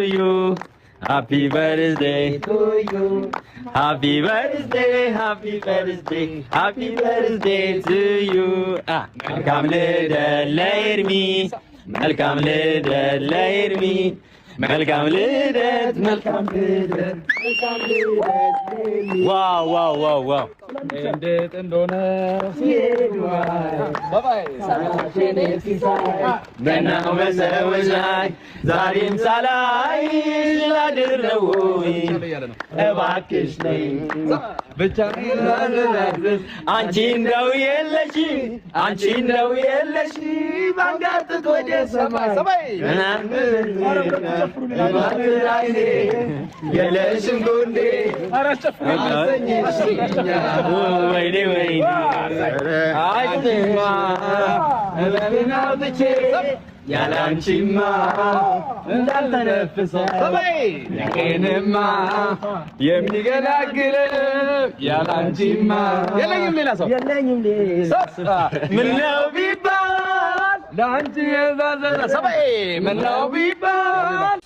you. Happy birthday to you. Happy birthday, happy birthday, happy birthday to you. Welcome little Lairmi. Welcome little Lairmi. Welcome little, welcome little. Wow, wow, wow, wow. እንዴት እንደሆነ ባባይ በናው በሰዎች ላይ ዛሬም ሳላይ ላድረው እባክሽ ነይ ብቻ አንቺ እንደው የለሽ አንቺ እንደው የለሽ ባንጋጥቶ ወደ ሰማይ የለሽም ጎንዴ ወይኔ ወይኔ አይማ እበብናውጥቼ ያላንቺማ እንዳልተነፍሰው ያቄንማ የሚገላግል ያላንቺማ የለኝም ሌላ ሰው የለኝም ሌላ ምነው ቢባል ለአንቺ የዛዘረ ሰባዬ ምነው ቢባል